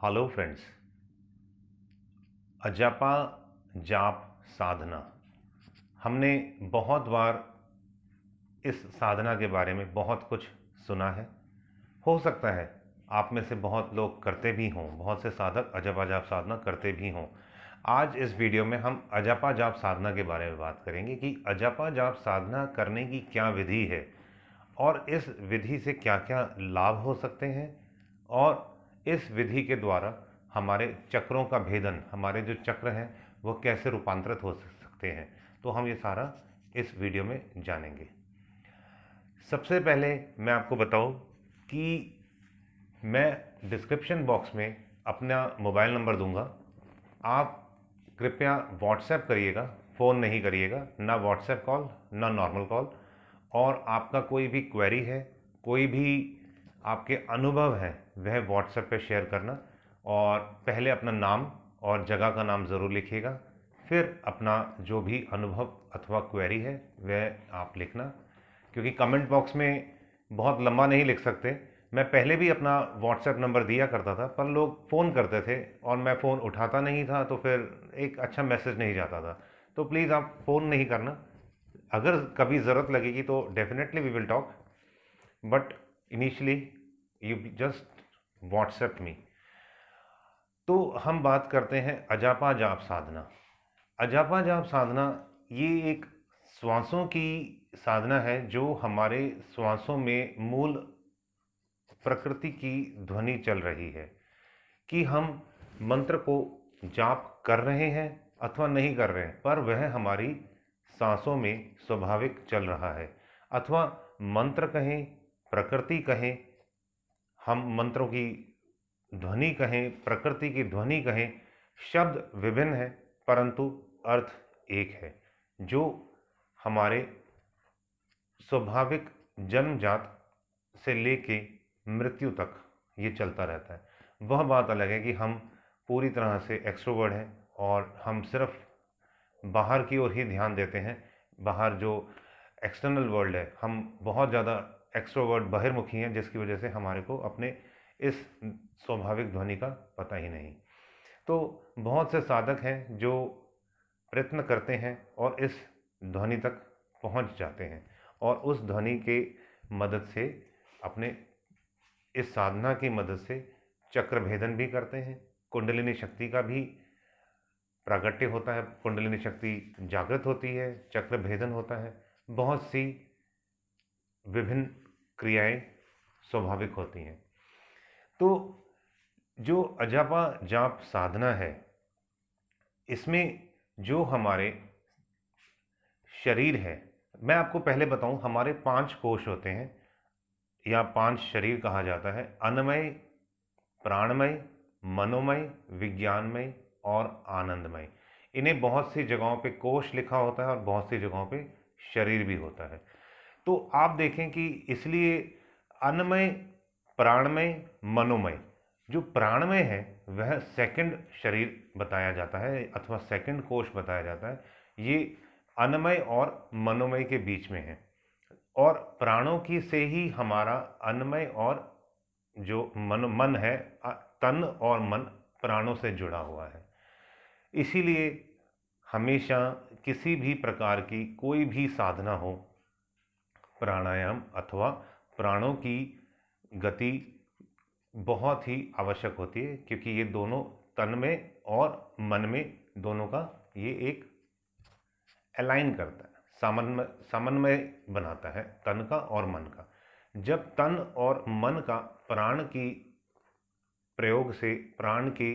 Hello friends. अजपा जाप साधना, हमने बहुत बार इस साधना के बारे में बहुत कुछ सुना है। हो सकता है आप में से बहुत लोग करते भी हों, बहुत से साधक अजपा जाप साधना करते भी हों। आज इस वीडियो में हम अजपा जाप साधना के बारे में बात करेंगे कि अजपा जाप साधना करने की क्या विधि है और इस विधि से क्या क्या लाभ हो सकते हैं और इस विधि के द्वारा हमारे चक्रों का भेदन, हमारे जो चक्र हैं वो कैसे रूपांतरित हो सकते हैं। तो हम ये सारा इस वीडियो में जानेंगे। सबसे पहले मैं आपको बताऊं कि मैं डिस्क्रिप्शन बॉक्स में अपना मोबाइल नंबर दूंगा। आप कृपया व्हाट्सएप करिएगा, फ़ोन नहीं करिएगा, ना व्हाट्सएप कॉल ना नॉर्मल कॉल। और आपका कोई भी क्वेरी है, कोई भी आपके अनुभव है, वह व्हाट्सएप पे शेयर करना। और पहले अपना नाम और जगह का नाम ज़रूर लिखिएगा, फिर अपना जो भी अनुभव अथवा क्वेरी है वह आप लिखना, क्योंकि कमेंट बॉक्स में बहुत लंबा नहीं लिख सकते। मैं पहले भी अपना व्हाट्सएप नंबर दिया करता था, पर लोग फ़ोन करते थे और मैं फ़ोन उठाता नहीं था, तो फिर एक अच्छा मैसेज नहीं जाता था। तो प्लीज़ आप फ़ोन नहीं करना। अगर कभी ज़रूरत लगेगी तो definitely we will talk, but initially you just WhatsApp me. तो हम बात करते हैं अजपा जाप साधना। अजपा जाप साधना ये एक श्वासों की साधना है जो हमारे श्वासों में मूल प्रकृति की ध्वनि चल रही है कि हम मंत्र को जाप कर रहे हैं अथवा नहीं कर रहे हैं, पर वह हमारी सांसों में स्वाभाविक चल रहा है। अथवा मंत्र कहें, प्रकृति कहें, हम मंत्रों की ध्वनि कहें, प्रकृति की ध्वनि कहें, शब्द विभिन्न है परंतु अर्थ एक है, जो हमारे स्वाभाविक जन्मजात से लेके मृत्यु तक ये चलता रहता है। वह बात अलग है कि हम पूरी तरह से एक्सट्रोवर्ट हैं और हम सिर्फ बाहर की ओर ही ध्यान देते हैं। बाहर जो एक्सटर्नल वर्ल्ड है, हम बहुत ज़्यादा एक्सट्रोवर्ट बहिर्मुखी हैं, जिसकी वजह से हमारे को अपने इस स्वाभाविक ध्वनि का पता ही नहीं। तो बहुत से साधक हैं जो प्रयत्न करते हैं और इस ध्वनि तक पहुंच जाते हैं और उस ध्वनि के मदद से, अपने इस साधना की मदद से चक्र भेदन भी करते हैं। कुंडलिनी शक्ति का भी प्रागट्य होता है, कुंडलिनी शक्ति जागृत होती है, चक्र भेदन होता है। बहुत सी विभिन्न क्रियाएं स्वाभाविक होती हैं। तो जो अजपा जाप साधना है, इसमें जो हमारे शरीर है, मैं आपको पहले बताऊं, हमारे 5 कोश होते हैं या 5 शरीर कहा जाता है: अन्नमय, प्राणमय, मनोमय, विज्ञानमय और आनंदमय। इन्हें बहुत सी जगहों पे कोश लिखा होता है और बहुत सी जगहों पे शरीर भी होता है। तो आप देखें कि इसलिए अन्नमय, प्राणमय, मनोमय, जो प्राणमय है वह सेकंड शरीर बताया जाता है अथवा सेकंड कोश बताया जाता है। ये अन्नमय और मनोमय के बीच में है और प्राणों की से ही हमारा अन्नमय और जो मन है, तन और मन प्राणों से जुड़ा हुआ है। इसीलिए हमेशा किसी भी प्रकार की कोई भी साधना हो, प्राणायाम अथवा प्राणों की गति बहुत ही आवश्यक होती है, क्योंकि ये दोनों तन में और मन में, दोनों का ये एक अलाइन करता है, समन्वय बनाता है तन का और मन का। जब तन और मन का प्राण की प्रयोग से, प्राण के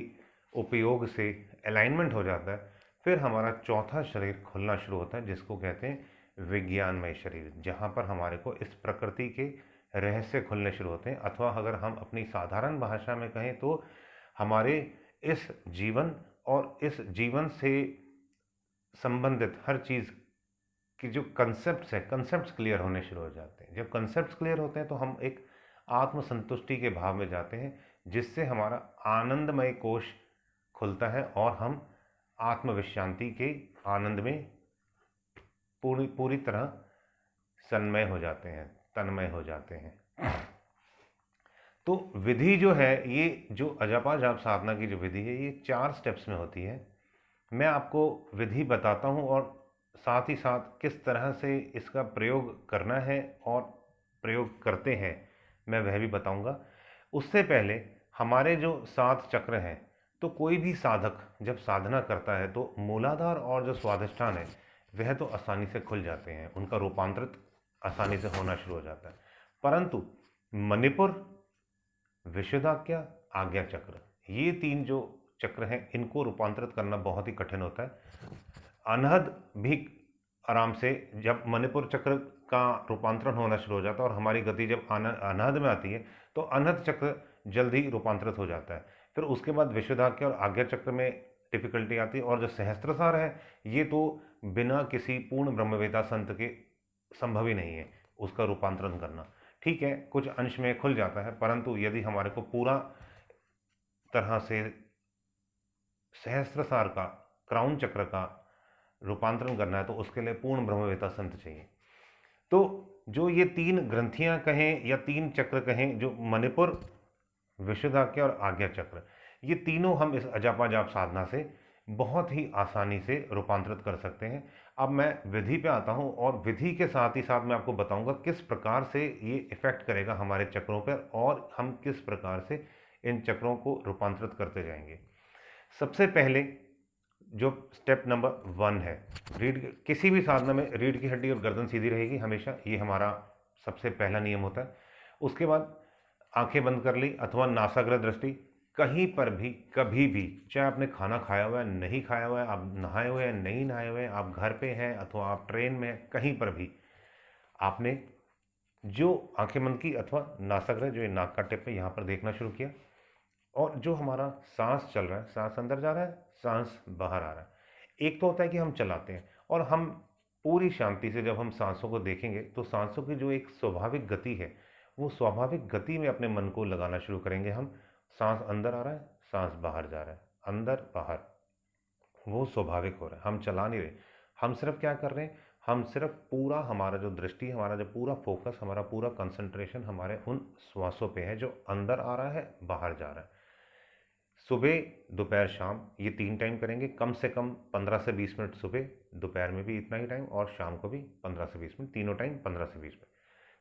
उपयोग से अलाइनमेंट हो जाता है, फिर हमारा चौथा शरीर खुलना शुरू होता है, जिसको कहते हैं विज्ञानमय शरीर, जहाँ पर हमारे को इस प्रकृति के रहस्य खुलने शुरू होते हैं। अथवा अगर हम अपनी साधारण भाषा में कहें तो हमारे इस जीवन और इस जीवन से संबंधित हर चीज़ कि जो कंसेप्ट्स है, कंसेप्ट्स क्लियर होने शुरू हो जाते हैं। जब कंसेप्ट्स क्लियर होते हैं तो हम एक आत्मसंतुष्टि के भाव में जाते हैं, जिससे हमारा आनंदमय कोश खुलता है और हम आत्मविश्रांति के आनंद में पूरी पूरी तरह सन्मय हो जाते हैं, तन्मय हो जाते हैं। तो विधि जो है, ये जो अजपा जाप साधना की जो विधि है, ये 4 स्टेप्स में होती है। मैं आपको विधि बताता हूँ और साथ ही साथ किस तरह से इसका प्रयोग करना है और प्रयोग करते हैं, मैं वह भी बताऊंगा। उससे पहले हमारे जो 7 चक्र हैं, तो कोई भी साधक जब साधना करता है तो मूलाधार और जो स्वाधिष्ठान है वह तो आसानी से खुल जाते हैं, उनका रूपांतरित आसानी से होना शुरू हो जाता है। परंतु मणिपुर, विशुद्धाज्ञा, आज्ञा चक्र, ये 3 जो चक्र हैं, इनको रूपांतरित करना बहुत ही कठिन होता है। अनहद भी आराम से, जब मणिपुर चक्र का रूपांतरण होना शुरू हो जाता है और हमारी गति जब अनहद में आती है तो अनहद चक्र जल्दी रूपांतरित हो जाता है। फिर उसके बाद विशुद्धाज्ञा और आज्ञा चक्र में डिफिकल्टी आती है, और जो सहस्त्रसार है ये तो बिना किसी पूर्ण ब्रह्मवेता संत के संभव ही नहीं है उसका रूपांतरण करना। ठीक है, कुछ अंश में खुल जाता है, परंतु यदि हमारे को पूरा तरह से सहस्त्रसार का, क्राउन चक्र का रूपांतरण करना है तो उसके लिए पूर्ण ब्रह्मवेता संत चाहिए। तो जो ये 3 ग्रंथियां कहें या 3 चक्र कहें, जो मणिपुर, विशुद्धाज्ञा और आज्ञा चक्र, ये तीनों हम इस अजपा जाप साधना से बहुत ही आसानी से रूपांतरित कर सकते हैं। अब मैं विधि पे आता हूँ और विधि के साथ ही साथ मैं आपको बताऊंगा किस प्रकार से ये इफेक्ट करेगा हमारे चक्रों पर और हम किस प्रकार से इन चक्रों को रूपांतरित करते जाएंगे। सबसे पहले जो स्टेप नंबर 1 है, रीढ़, किसी भी साधना में रीढ़ की हड्डी और गर्दन सीधी रहेगी हमेशा, ये हमारा सबसे पहला नियम होता है। उसके बाद आंखें बंद कर ली अथवा नासाग्र दृष्टि, कहीं पर भी कभी भी, चाहे आपने खाना खाया हुआ है, नहीं खाया हुआ है, आप नहाए हुए हैं, नहीं नहाए हुए हैं, आप घर पे हैं अथवा आप ट्रेन में हैं, कहीं पर भी आपने जो आंखें बंद की अथवा नासाग्र, जो ये नाक का टिप है, यहाँ पर देखना शुरू किया, और जो हमारा सांस चल रहा है, सांस अंदर जा रहा है, सांस बाहर आ रहा है। एक तो होता है कि हम चलाते हैं और हम पूरी शांति से जब हम सांसों को देखेंगे तो सांसों की जो एक स्वाभाविक गति है, वो स्वाभाविक गति में अपने मन को लगाना शुरू करेंगे हम। सांस अंदर आ रहा है, सांस बाहर जा रहा है, अंदर बाहर, वो स्वाभाविक हो रहा है, हम चला नहीं रहे। हम सिर्फ क्या कर रहे हैं, हम सिर्फ पूरा हमारा जो दृष्टि, हमारा जो पूरा फोकस, हमारा पूरा कंसंट्रेशन हमारे उन श्वासों पे है जो अंदर आ रहा है, बाहर जा रहा है। सुबह, दोपहर, शाम, ये 3 टाइम करेंगे, कम से कम 15 से 20 मिनट सुबह, दोपहर में भी इतना ही टाइम, और शाम को भी 15 से 20 मिनट, तीनों टाइम 15 से 20 मिनट।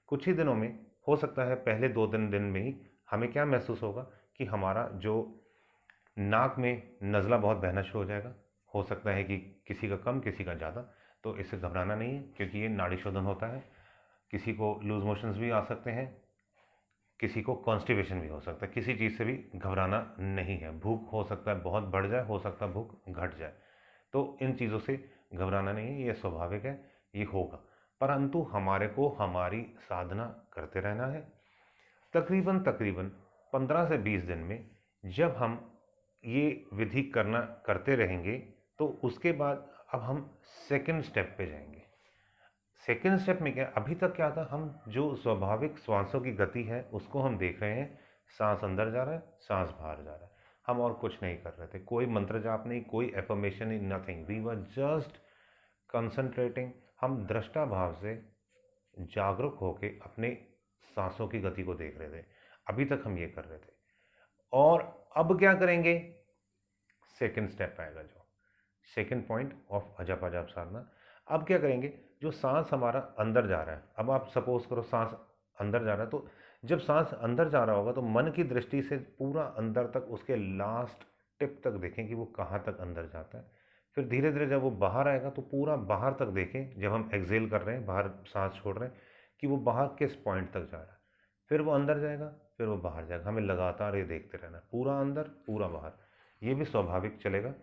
कुछ ही दिनों में हो सकता है, पहले 2-3 दिन में ही हमें क्या महसूस होगा कि हमारा जो नाक में नज़ला बहुत बहना शुरू हो जाएगा। हो सकता है कि किसी का कम, किसी का ज़्यादा, तो इससे घबराना नहीं है, क्योंकि ये नाड़ी शोधन होता है। किसी को लूज मोशंस भी आ सकते हैं, किसी को कॉन्स्टिपेशन भी हो सकता है, किसी चीज़ से भी घबराना नहीं है। भूख हो सकता है बहुत बढ़ जाए, हो सकता है भूख घट जाए, तो इन चीज़ों से घबराना नहीं है, ये स्वाभाविक है, ये होगा। परंतु हमारे को हमारी साधना करते रहना है। तकरीबन तकरीबन 15 से 20 दिन में जब हम ये विधि करते रहेंगे तो उसके बाद अब हम सेकंड स्टेप पे जाएंगे। सेकंड स्टेप में क्या, अभी तक क्या था, हम जो स्वाभाविक श्वासों की गति है उसको हम देख रहे हैं, सांस अंदर जा रहा है, सांस बाहर जा रहा है, हम और कुछ नहीं कर रहे थे, कोई मंत्र जाप नहीं, कोई एफर्मेशन नहीं, nothing, we were just concentrating. हम दृष्टा भाव से जागरूक होके अपने सांसों की गति को देख रहे थे, अभी तक हम ये कर रहे थे। और अब क्या करेंगे, सेकंड स्टेप आएगा, जो सेकंड पॉइंट ऑफ अजपा जाप साधना। अब क्या करेंगे, जो सांस हमारा अंदर जा रहा है, अब आप सपोज करो सांस अंदर जा रहा है, तो जब सांस अंदर जा रहा होगा तो मन की दृष्टि से पूरा अंदर तक, उसके लास्ट टिप तक देखें कि वो कहाँ तक अंदर जाता है। फिर धीरे धीरे जब वो बाहर आएगा तो पूरा बाहर तक देखें, जब हम एक्सेल कर रहे हैं, बाहर सांस छोड़ रहे हैं, कि वो बाहर किस पॉइंट तक जा रहा है। फिर वो अंदर जाएगा, फिर वो बाहर जाएगा, हमें लगातार ये देखते रहना, पूरा अंदर पूरा बाहर, ये भी स्वाभाविक चलेगा।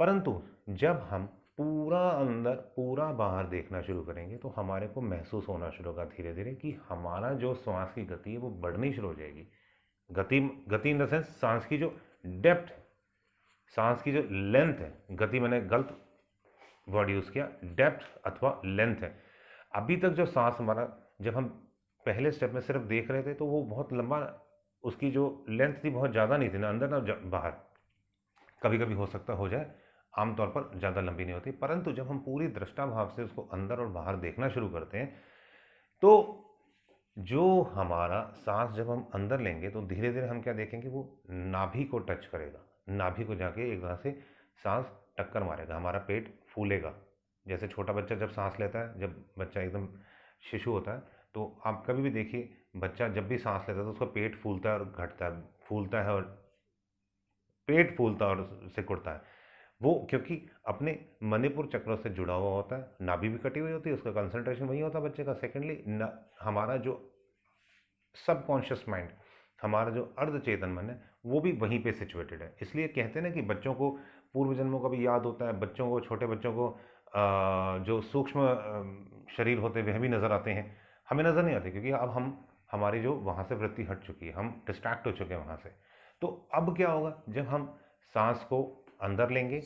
परंतु जब हम पूरा अंदर पूरा बाहर देखना शुरू करेंगे तो हमारे को महसूस होना शुरू होगा धीरे धीरे कि हमारा जो श्वास की गति है वो बढ़नी शुरू हो जाएगी। गति गति इन द सेंस, सांस की जो डेप्थ, सांस की जो लेंथ है, गति मैंने गलत वर्ड यूज़ किया, डेप्थ अथवा लेंथ है। अभी तक जो सांस हमारा, जब हम पहले स्टेप में सिर्फ देख रहे थे तो वो बहुत लंबा, उसकी जो लेंथ थी बहुत ज़्यादा नहीं थी, ना अंदर ना बाहर, कभी कभी हो सकता हो जाए, आमतौर पर ज़्यादा लंबी नहीं होती। परंतु जब हम पूरी दृष्टा भाव से उसको अंदर और बाहर देखना शुरू करते हैं तो जो हमारा सांस जब हम अंदर लेंगे तो धीरे धीरे हम क्या देखेंगे, वो नाभि को टच करेगा, नाभि को जाके एक तरह से सांस टक्कर मारेगा, हमारा पेट फूलेगा। जैसे छोटा बच्चा जब सांस लेता है, जब बच्चा एकदम शिशु होता है, तो आप कभी भी देखिए बच्चा जब भी सांस लेता है तो उसका पेट फूलता है और घटता है, फूलता है और पेट फूलता है और सिकुड़ता है। वो क्योंकि अपने मणिपुर चक्र से जुड़ा हुआ होता है, नाभि भी कटी हुई होती है, उसका कंसंट्रेशन वही होता है बच्चे का। सेकेंडली हमारा जो सबकॉन्शियस माइंड, हमारा जो अर्ध चेतन मन है, वो भी वहीं पे सिचुएटेड है। इसलिए कहते हैं ना कि बच्चों को पूर्व जन्मों का भी याद होता है, बच्चों को, छोटे बच्चों को जो सूक्ष्म शरीर होते हैं वह भी नज़र आते हैं, हमें नज़र नहीं आते क्योंकि अब हम, हमारी जो वहाँ से वृत्ति हट चुकी है, हम डिस्ट्रैक्ट हो चुके हैं वहाँ से। तो अब क्या होगा, जब हम सांस को अंदर लेंगे,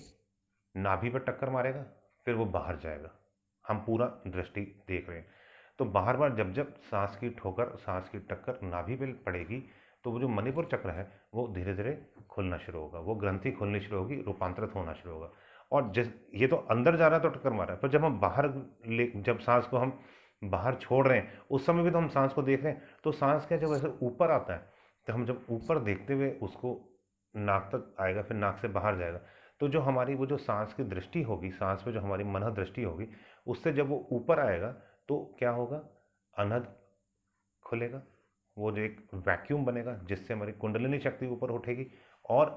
नाभि पर टक्कर मारेगा, फिर वो बाहर जाएगा, हम पूरा दृष्टि देख रहे हैं। तो बार बार जब जब सांस की ठोकर, सांस की टक्कर नाभि पे पड़ेगी, तो वो जो मणिपुर चक्र है वो धीरे धीरे खुलना शुरू होगा, वो ग्रंथि खुलनी शुरू होगी, रूपांतरित होना शुरू होगा। और जिस, ये तो अंदर जा रहा है तो टक्कर मार रहा है, पर जब हम बाहर जब सांस को हम बाहर छोड़ रहे हैं, उस समय भी तो हम सांस को देख रहे हैं। तो सांस क्या, जब ऐसे ऊपर आता है, तो हम जब ऊपर देखते हुए उसको नाक तक आएगा, फिर नाक से बाहर जाएगा, तो जो हमारी वो जो सांस की दृष्टि होगी, सांस पे जो हमारी मन दृष्टि होगी, उससे जब वो ऊपर आएगा तो क्या होगा, अनहद खुलेगा, वो जो एक वैक्यूम बनेगा जिससे हमारी कुंडलिनी शक्ति ऊपर उठेगी। और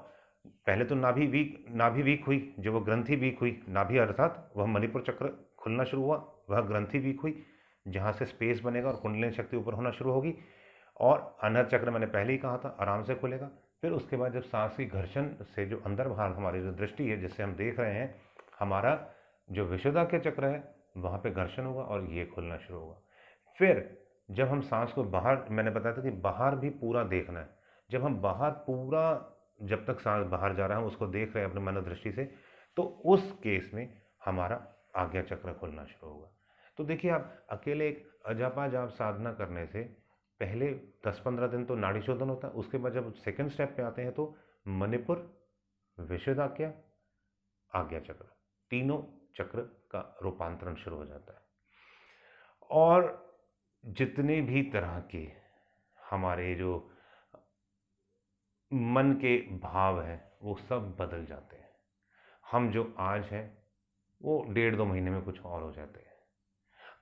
पहले तो नाभि वीक हुई, जो वो ग्रंथि वीक हुई, नाभि अर्थात वह मणिपुर चक्र खुलना शुरू हुआ, वह ग्रंथि वीक हुई, जहाँ से स्पेस बनेगा और कुंडलिनी शक्ति ऊपर होना शुरू होगी। और अनहद चक्र मैंने पहले ही कहा था, आराम से खुलेगा। फिर उसके बाद जब सांस की घर्षण से जो अंदर बाहर हमारी जो दृष्टि है, जिससे हम देख रहे हैं, हमारा जो विशुद्धाख्य चक्र है, वहाँ पे घर्षण होगा और ये खुलना शुरू होगा। फिर जब हम सांस को बाहर, मैंने बताया था कि बाहर भी पूरा देखना है, जब हम बाहर पूरा, जब तक सांस बाहर जा रहा है उसको देख रहे हैं अपने मनोदृष्टि से, तो उस केस में हमारा आज्ञा चक्र खुलना शुरू होगा। तो देखिए, आप अकेले एक अजापा जाप साधना करने से पहले 10-15 दिन तो नाड़ी शोधन होता है, उसके बाद जब सेकंड स्टेप पे आते हैं तो मणिपुर, विशुद्धाख्या, आज्ञा चक्र, तीनों चक्र का रूपांतरण शुरू हो जाता है। और जितने भी तरह के हमारे जो मन के भाव हैं वो सब बदल जाते हैं। हम जो आज हैं वो 1.5-2 महीने में कुछ और हो जाते हैं।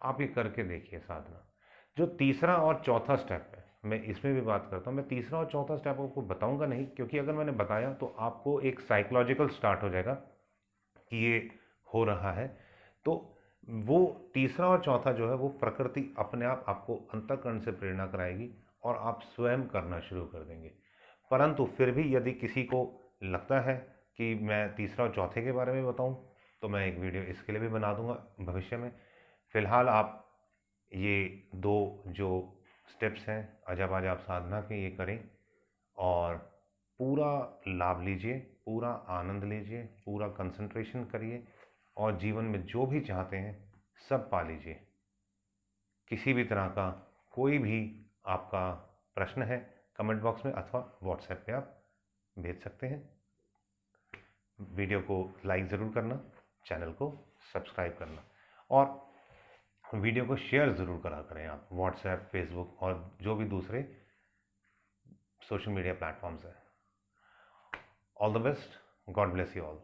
आप ये करके देखिए साधना। जो तीसरा और चौथा स्टेप है, मैं इसमें भी बात करता हूँ। मैं तीसरा और चौथा स्टेप आपको बताऊंगा नहीं, क्योंकि अगर मैंने बताया तो आपको एक साइकोलॉजिकल स्टार्ट हो जाएगा कि ये हो रहा है। तो वो तीसरा और चौथा जो है वो प्रकृति अपने आप आपको अंतःकरण से प्रेरणा कराएगी और आप स्वयं करना शुरू कर देंगे। परंतु फिर भी यदि किसी को लगता है कि मैं तीसरा और चौथे के बारे में बताऊं, तो मैं एक वीडियो इसके लिए भी बना दूंगा भविष्य में। फिलहाल आप ये दो जो स्टेप्स हैं अजापा जाप साधना के, ये करें और पूरा लाभ लीजिए, पूरा आनंद लीजिए, पूरा कंसंट्रेशन करिए और जीवन में जो भी चाहते हैं सब पा लीजिए। किसी भी तरह का कोई भी आपका प्रश्न है, कमेंट बॉक्स में अथवा व्हाट्सएप पे आप भेज सकते हैं। वीडियो को लाइक ज़रूर करना, चैनल को सब्सक्राइब करना और वीडियो को शेयर ज़रूर करा करें आप व्हाट्सएप, फेसबुक और जो भी दूसरे सोशल मीडिया प्लेटफॉर्म्स हैं। All the best, God bless you all.